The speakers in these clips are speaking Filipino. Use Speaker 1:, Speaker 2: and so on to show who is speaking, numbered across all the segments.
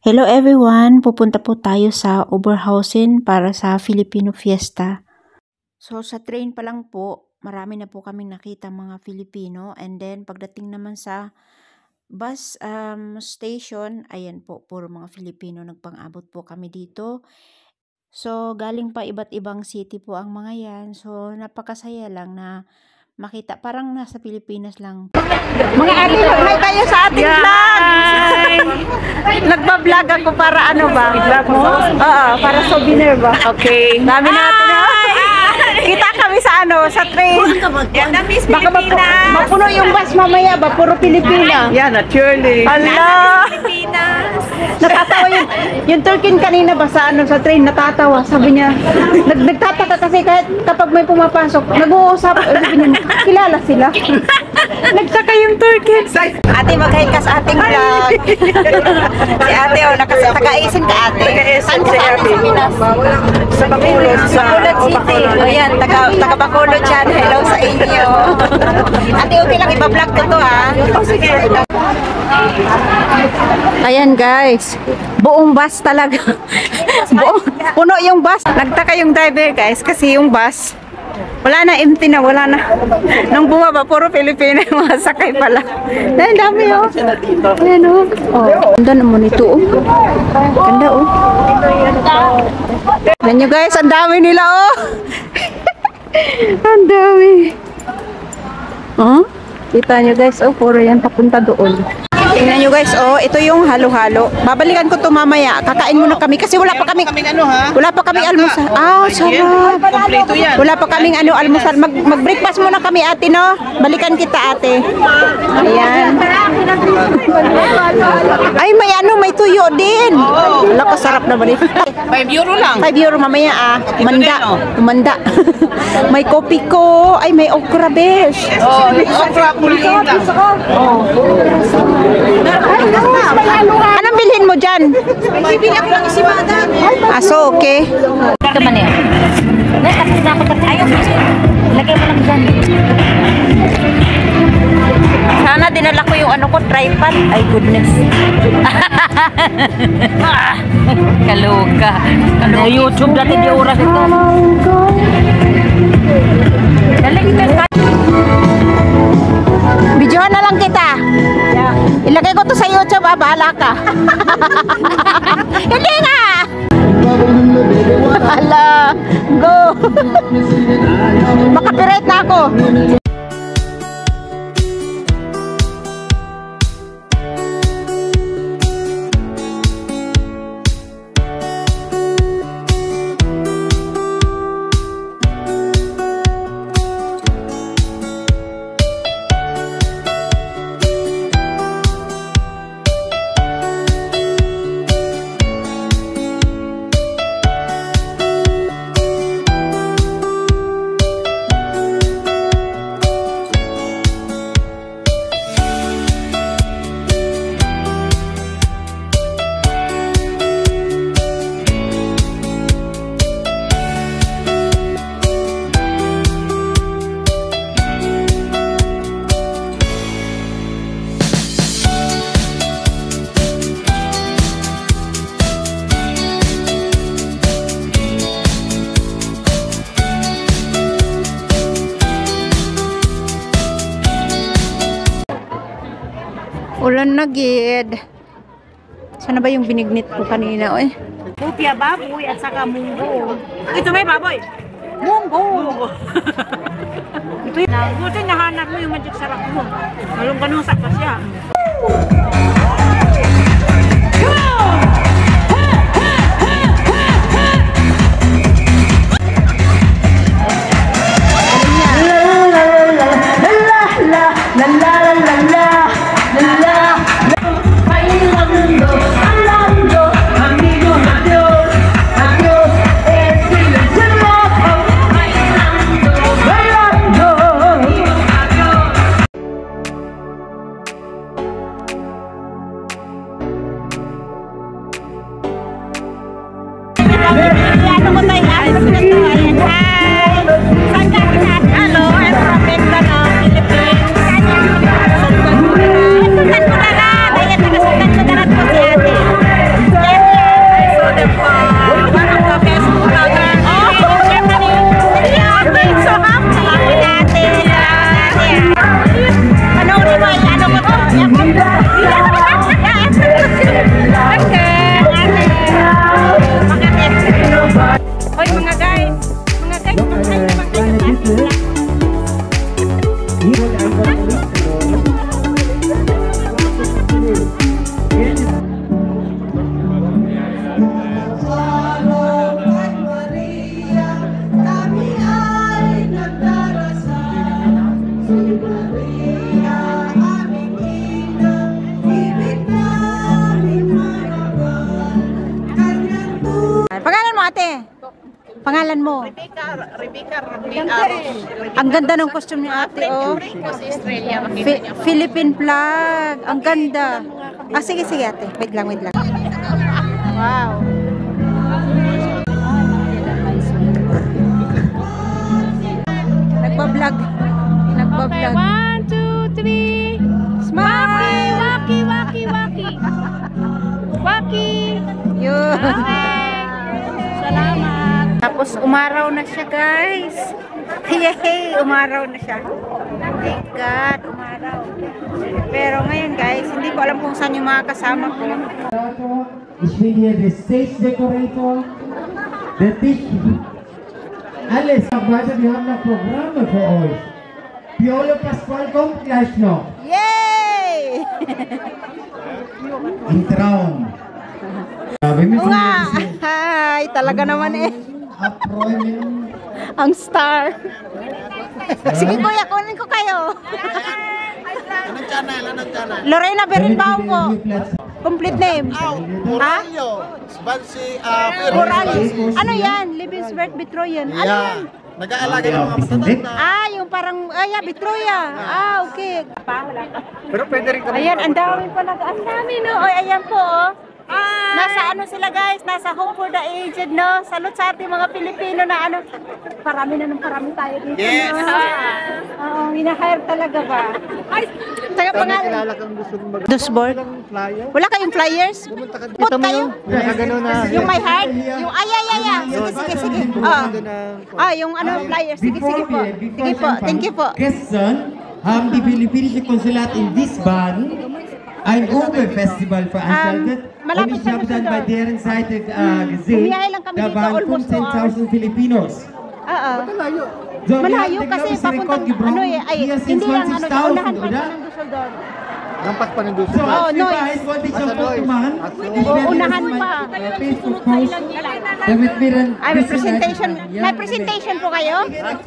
Speaker 1: Hello everyone! Pupunta po tayo sa Oberhausen para sa Filipino Fiesta. So sa train pa lang po, marami na po kaming nakita mga Filipino. And then pagdating naman sa bus station, ayan po, puro mga Filipino. Nagpang-abot po kami dito. So galing pa iba't ibang city po ang mga yan. So napakasaya lang na makita, parang nasa Pilipinas lang.
Speaker 2: Mga ate, hi kayo sa ating vlog! Nagpa-vlog ako para ano ba? Vlog mo? Oo, para souvenir ba? Okay. Dami natin. Kita kami sa ano, sa train. Baka mapuno yung bus mamaya ba? Puro Pilipina. Yeah, naturally. Allah! Natatawa yung Turkin kanina ba sa ano, sa train, natatawa. Sabi niya, nagtataka kasi kahit kapag may pumapasok, nag-uusap, sabi niya, kilala sila. Nagtaka yung Turkin. Ate, mag-hi ka sa ating vlog. Si ate, nakaisin ka ate. Saan ka ate? Sa Bacolod. Sa Bacolod City. Ayan, taga Bacolod dyan. Hello sa inyo. Ate, okay lang, iba-vlog ko to ha. Sige. Ayan guys, buong bus talaga. Puno yung bus. Nagtaka yung driver guys kasi yung bus wala na, empty na, wala na. Nung bumaba, puro Pilipino yung mga sakay pala. Dahil dami oh. Ayan oh. Oh, ganda naman ito oh. Ganda oh. Ayan nyo guys, ang dami nila oh. Ang dami. Oh, kita nyo guys oh, puro yan papunta doon. Tingnan nyo guys, oh, ito yung halo-halo. Babalikan ko to mamaya. Kakain muna kami kasi wala pa kaming ano ha? Wala pa kaming almusal. Ah, sarap. Kompleto yan. Wala pa kaming ano almusal. Mag-breakfast muna kami ate, no? Balikan kita ate. Ayan. Ay, may ano, may tuyo din. Wala ka sarap naman ito.
Speaker 3: 5 euro lang.
Speaker 2: 5 euro mamaya ah. Umanda. May kopi ko. Ay, may okra besh.
Speaker 3: Oh, okra pulita.
Speaker 2: Oh. Anong bilhin mo dyan?
Speaker 3: Bibili ako ng isimada.
Speaker 2: Aso, okay.
Speaker 4: Ito man yan. Kasi nakot ayaw. Lagay mo lang dyan.
Speaker 2: Sana dinala ko yung ano ko, tripod. Ay, goodness.
Speaker 4: Kaluka. Ano YouTube dati di oras ito. Daling ka.
Speaker 2: Videohan na lang kita. Ilagay ko to sa YouTube, bahala ka. Hindi nga! Hala, go! Makapirate na ako. Ulan na gid. Sana ba yung binignit ko kanina eh?
Speaker 4: Pupia baboy at saka munggo. Ito may baboy. Munggo. Ito yung buti nahanap mo yung magic sarap mo. Malong kanusak pa siya.
Speaker 2: Pangalan mo?
Speaker 3: Rebecca.
Speaker 2: Ang ganda ng costume ni ate, oh. Philippine flag. Ang ganda. Ah, sige, ate. Wait lang. Wow. Nagbablog.
Speaker 4: Okay, 1, 2, 3.
Speaker 2: Smile!
Speaker 4: Waki. Waki.
Speaker 2: Yun.
Speaker 4: Salamat.
Speaker 2: Tapos umaraw na siya, guys. Yay! Umaraw na siya. Thank God, umaraw. Pero ngayon, guys, hindi ko alam kung saan yung mga kasama ko.
Speaker 5: Ich bin hier der Stage Decorator, der Tisch, alles. Weiter, wir haben noch Programme für euch. Piolo Pascual kommt gleich noch.
Speaker 2: Yay!
Speaker 5: Ein Traum. Ja, wir müssen
Speaker 2: Nga!
Speaker 5: ein bisschen
Speaker 2: Hi! Talaga naman eh.
Speaker 5: abräumen.
Speaker 2: Ang star. Sige kuya, kunin ko kayo.
Speaker 3: Anong channel?
Speaker 2: Lorena Berinbao po.
Speaker 5: Damit wir Platz
Speaker 2: Complete name. Ha?
Speaker 3: Moralio. Sbansi,
Speaker 2: Morales. Ano yan? Libensberg Betroyan. Ano yan?
Speaker 3: Nag-aalaga ng mga
Speaker 5: Hindi.
Speaker 3: matatanda.
Speaker 2: Ah, yung parang, Betroya. Ah, okay.
Speaker 3: Pero pwede rin kami.
Speaker 2: Ayan, ang dami pala. Ang dami, no? Oy, ayan po, oh. Nasa ano sila, guys? Nasa Home for the Aged, no? Salute sa ating mga Pilipino na ano. Parami tayo dito,
Speaker 3: Yes.
Speaker 2: no? Oo, hinahire talaga ba? Ay, taga pangalan. Dusboard? Wala kayong flyers? Put kayo? Yung my heart? Yung ay. Sige. Yung ano, flyers. Sige po. Sige po, thank you po.
Speaker 5: Gestern haben die philippinische Konsulat in Wiesbaden ein Orgelfestival veranstaltet. Und
Speaker 2: malapit
Speaker 5: ich
Speaker 2: sa
Speaker 5: habe dann bei
Speaker 2: Düsseldorf.
Speaker 5: deren Seite gesehen,
Speaker 2: Bumiyahe lang kami
Speaker 5: da
Speaker 2: dito,
Speaker 5: waren
Speaker 2: almost
Speaker 5: 15.000 Filipinos.
Speaker 2: Oo.
Speaker 5: So, wir
Speaker 2: Malayo
Speaker 5: haben den,
Speaker 2: kasi
Speaker 5: glaub ich, den Rekord
Speaker 2: papuntang
Speaker 5: gebrochen.
Speaker 2: ano eh, ay
Speaker 5: Hier sind
Speaker 2: hindi lang ano,
Speaker 5: 20.000,
Speaker 2: unahan pa
Speaker 5: oder?
Speaker 2: ng Düsseldorf.
Speaker 3: Lampas pa ng
Speaker 5: So,
Speaker 3: Dusseldorf.
Speaker 2: Oh,
Speaker 5: als
Speaker 2: no.
Speaker 5: Beweis wollte ich noch Foto machen. Ich
Speaker 2: Oh,
Speaker 5: werde
Speaker 2: unahan
Speaker 5: das
Speaker 2: pa.
Speaker 5: mal Facebook posten, damit wir dann
Speaker 2: Ay, may
Speaker 5: bisschen
Speaker 2: presentation.
Speaker 5: weiter- Ja,
Speaker 2: May presentation po kayo?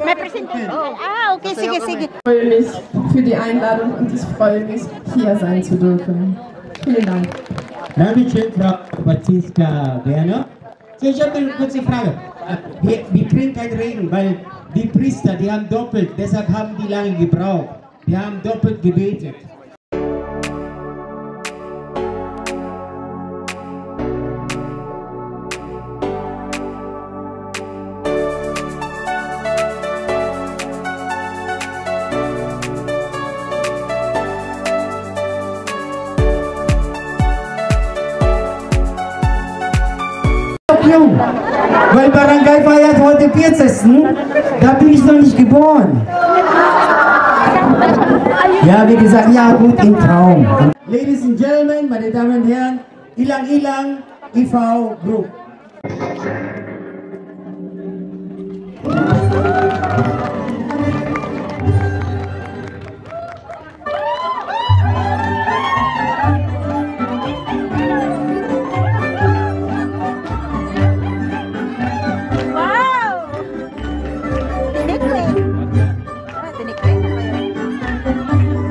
Speaker 2: May presentation. Ah, okay, sige.
Speaker 6: Ich freue mich für die Einladung und ich freue mich, hier sein zu dürfen. Vielen Dank.
Speaker 5: Dankeschön, Frau Franziska Werner. So, ich habe eine kurze Frage. Wir kriegen keinen Regen, weil die Priester, die haben doppelt, deshalb haben die lange gebraucht. Die haben doppelt gebetet. Jung, weil Barangay feiert heute 40. Da bin ich noch nicht geboren. Ja, wie gesagt, ja gut, im Traum. Ladies and Gentlemen, meine Damen und Herren, Ilang Ilang IV Group.
Speaker 2: Wow! Tinikling. Tinikling pa yun.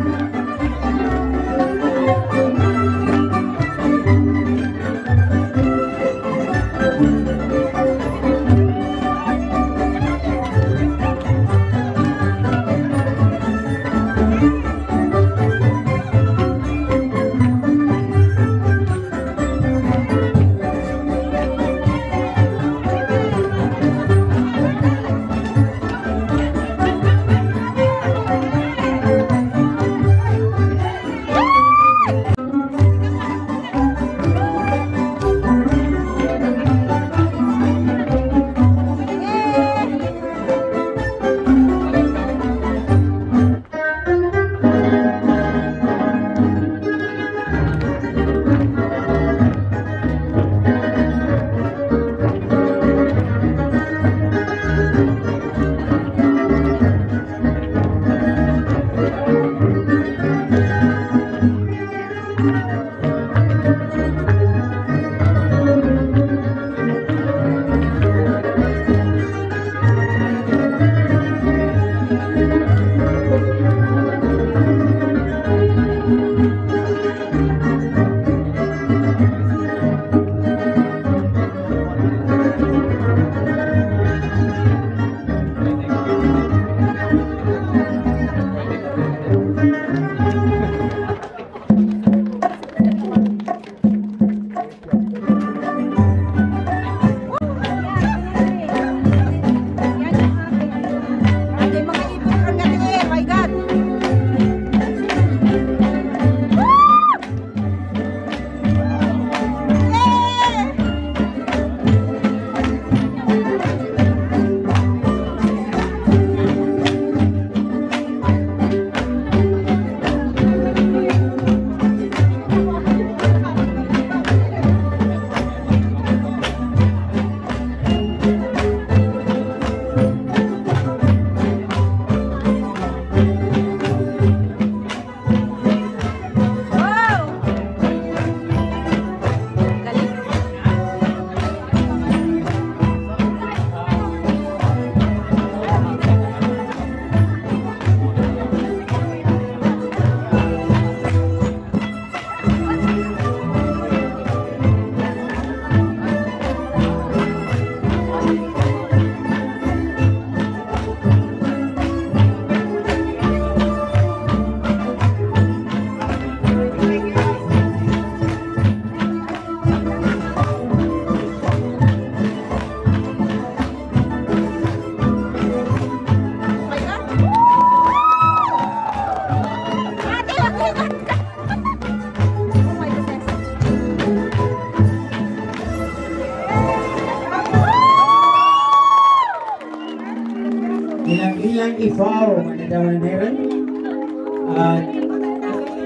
Speaker 5: IV, meine Damen und Herren.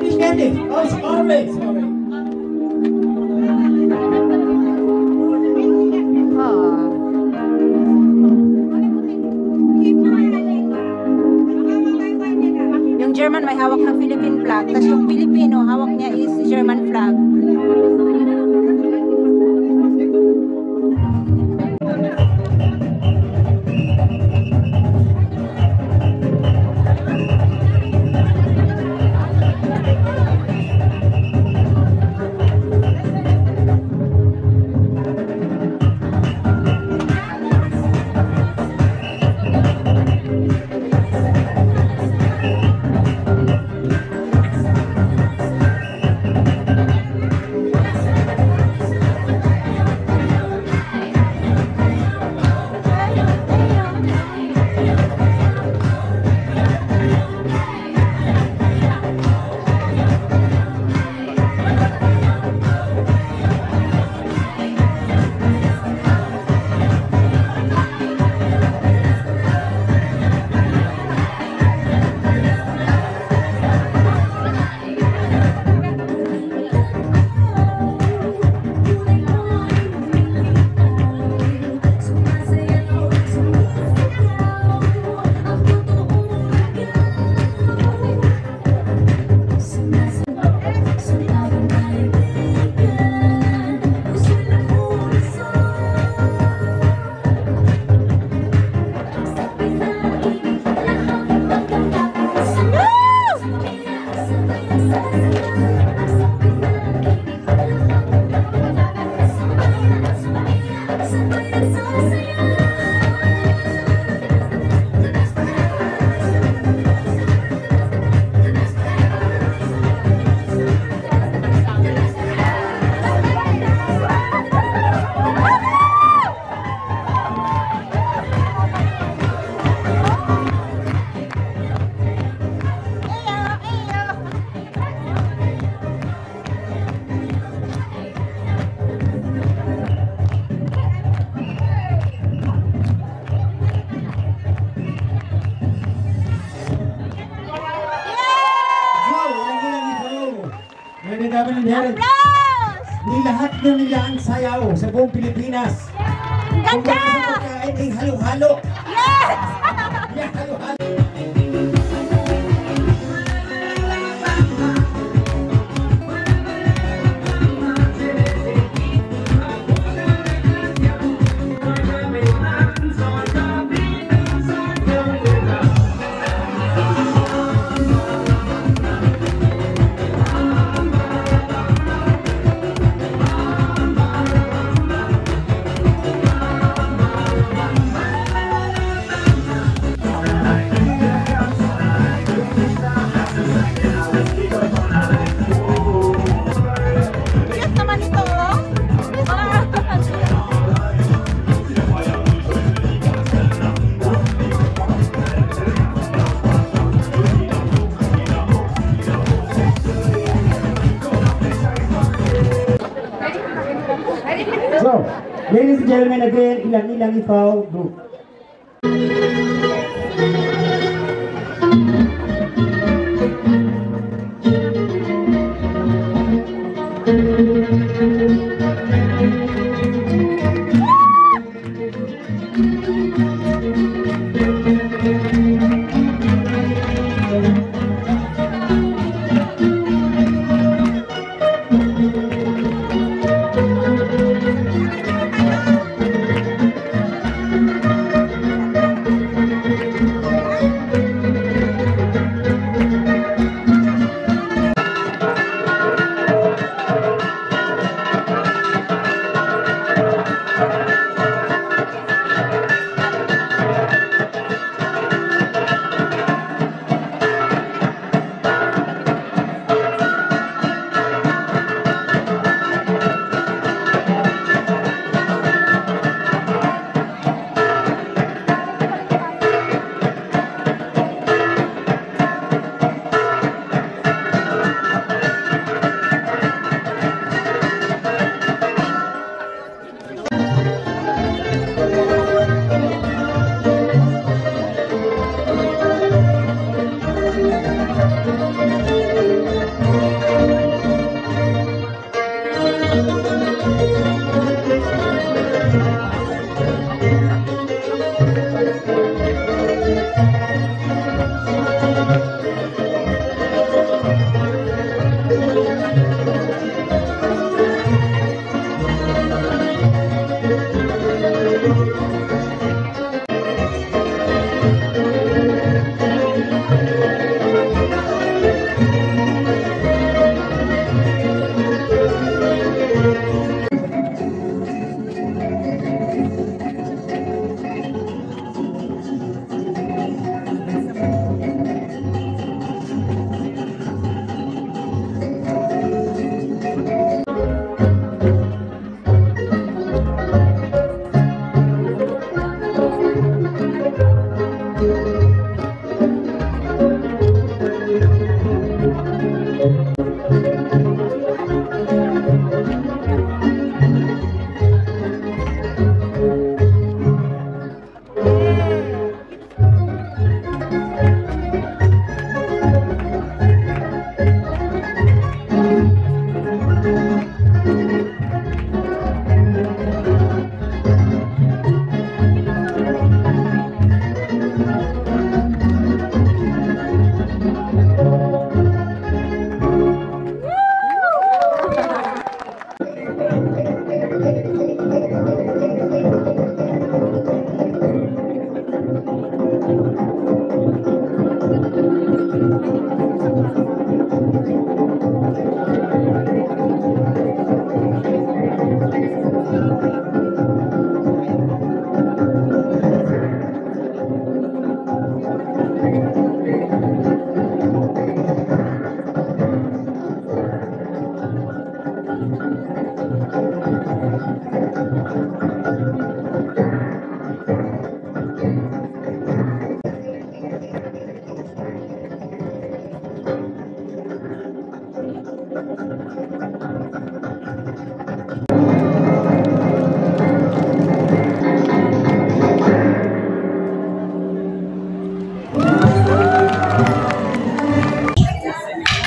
Speaker 5: Nicht fertig, aus Orbit, sorry.
Speaker 2: Yung German may hawak ng Philippine flag, tapos yung Filipino hawak niya is German flag.
Speaker 5: Meine Damen und Herren, ni lahat na nila ang sayaw sa buong Pilipinas. Kung bakit ay halo-halo. Yes! Yeah, halo-halo. So, ladies and gentlemen, again, Ilang-Ilang IV group.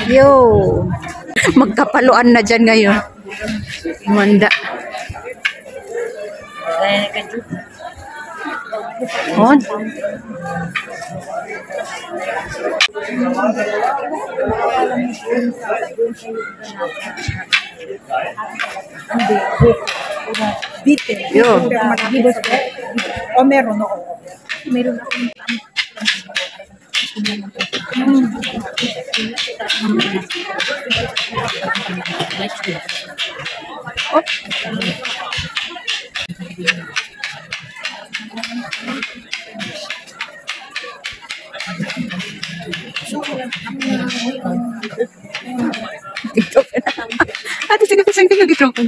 Speaker 2: Yo! Magkapaluan na dyan ngayon. Manda. On. Yo.
Speaker 4: O meron ako. Meron ako.
Speaker 2: Ate, sige pa sa'yo dito ko.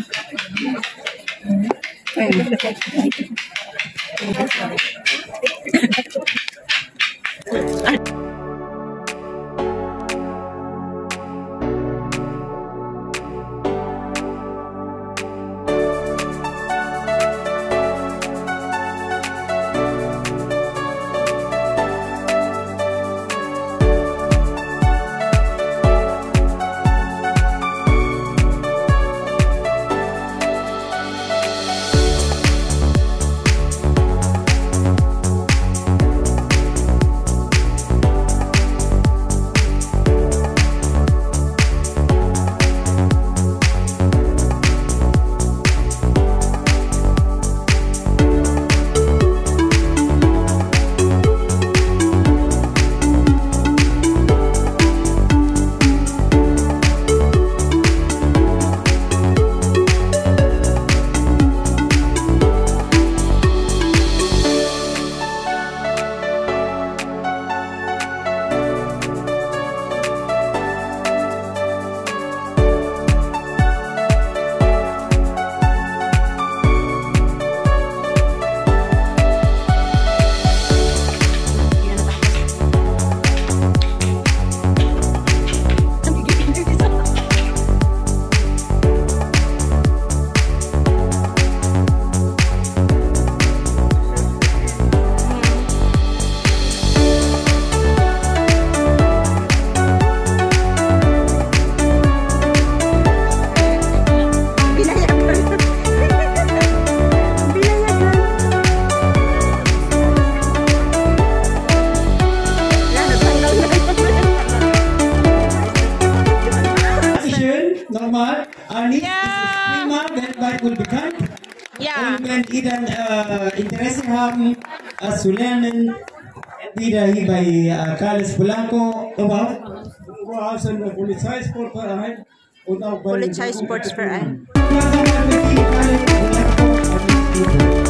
Speaker 4: Ja.
Speaker 5: Und wenn ihr dann Interesse haben, zu lernen, entweder hier bei Carlos Polanco, aber auch so ein Polizeisportverein und auch bei
Speaker 1: Polizeisportsverein.
Speaker 5: Carlos Polanco.